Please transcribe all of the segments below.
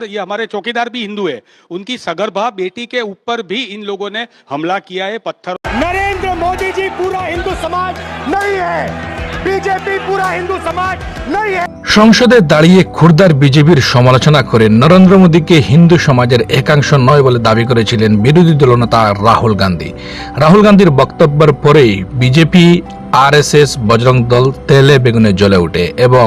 ये हमारे चौकीदार भी हिंदू है, उनकी सगर्भा बेटी के ऊपर भी इन लोगों ने हमला किया है पत्थर। नरेंद्र मोदी जी पूरा हिंदू समाज नहीं है, बीजेपी पूरा हिंदू समाज नहीं है। সংসদে দাঁড়িয়ে খুরদার বিজেপির সমালোচনা করে নরেন্দ্র মোদীকে হিন্দু সমাজের একাংশ নয় বলে দাবি করেছিলেন বিরোধী দলনেতা রাহুল গান্ধী। রাহুল গান্ধীর বক্তব্যের পরেই বিজেপি, আরএসএস, বজরং দল তেলে বেগুনে জ্বলে ওঠে এবং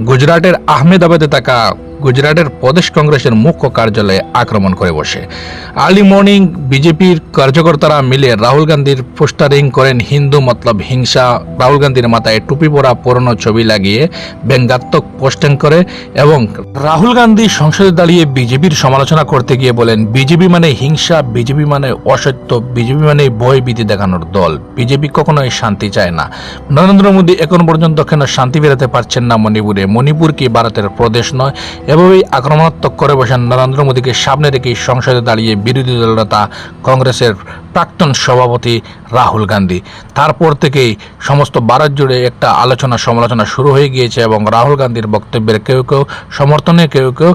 গুজরাটের আহমেদাবাদে থাকা গুজরাটের প্রদেশ কংগ্রেসের মুখ্য কার্যালয়ে আক্রমণ করে বসে। আর্লি মর্নিং বিজেপির কার্যকর্তারা মিলে রাহুল গান্ধীর পোস্টারিং করেন হিন্দু মতলব হিংসা। রাহুল গান্ধীর মাথায় টুপি পরা পুরনো ছবি লাগিয়ে ব্যঙ্গাত্মক পোস্টিং করে এবং রাহুল গান্ধী সংসদে দাঁড়িয়ে বিজেপির সমালোচনা করতে গিয়ে বলেন, বিজেপি মানে হিংসা, বিজেপি মানে অসত্য, বিজেপি মানে ভয় ভীতি দেখানোর দল, বিজেপি কখনোই শান্তি চায় না। নরেন্দ্র মোদী এখন পর্যন্ত কেন শান্তি ফেরাতে পারছেন না মণিপুরে? মণিপুর কি ভারতের প্রদেশ নয়? এভাবেই আক্রমণাত্মক করে বসেন নরেন্দ্র মোদীকে সামনে রেখে সংসদে দাঁড়িয়ে বিরোধী দলনেতা কংগ্রেসের প্রাক্তন সভাপতি রাহুল গান্ধী। তারপর থেকেই সমস্ত ভারত জুড়ে একটা আলোচনা সমালোচনা শুরু হয়ে গিয়েছে এবং রাহুল গান্ধীর বক্তব্যের কেউ কেউ সমর্থনে, কেউ কেউ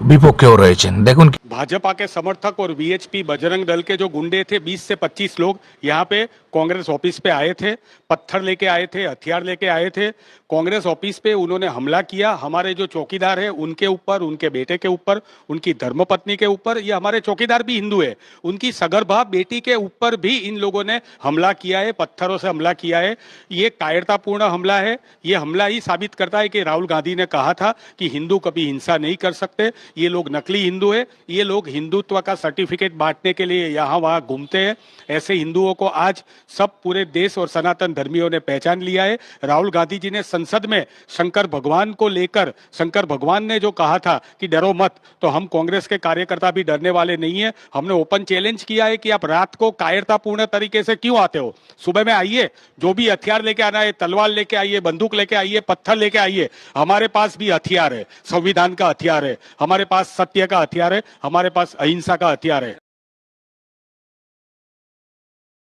বিপক্ষেও রয়েছেন। দেখুন, भाजपा के समर्थक और वीएचपी बजरंग दल के जो गुंडे थे 20 से 25 लोग यहाँ पे कांग्रेस ऑफिस पे आए थे, पत्थर लेके आए थे, हथियार लेके आए थे। कांग्रेस ऑफिस पे उन्होंने हमला किया। हमारे जो चौकीदार है उनके ऊपर, उनके बेटे के ऊपर, उनकी धर्मपत्नी के ऊपर। ये हमारे चौकीदार भी हिंदू है, उनकी सगर्भा बेटी के ऊपर भी इन लोगों ने हमला किया है, पत्थरों से हमला किया है। ये कायरतापूर्ण हमला है। ये हमला ही साबित करता है कि राहुल गांधी ने कहा था कि हिंदू कभी हिंसा नहीं कर सकते। ये लोग नकली हिंदू है, ये लोग हिंदुत्व का सर्टिफिकेट बांटने के लिए यहाँ वहाँ घूमते हैं। ऐसे हिंदुओं को आज सब पूरे देश और सनातन धर्मियों ने पहचान लिया है। राहुल गांधी जी ने संसद में शंकर भगवान को लेकर, शंकर भगवान ने जो कहा था कि डरो मत, तो हम कांग्रेस के कार्यकर्ता भी डरने वाले नहीं है। हमने ओपन चैलेंज किया है कि आप रात को कायरतापूर्ण तरीके से क्यों आते हो? सुबह में आइए, जो भी हथियार लेके आना है, तलवार लेके आइए, बंदूक लेके आइए, पत्थर लेके आइए। हमारे पास भी हथियार है, संविधान का हथियार है, हमारे पास सत्य का हथियार है, हमारे पास अहिंसा का हथियार है।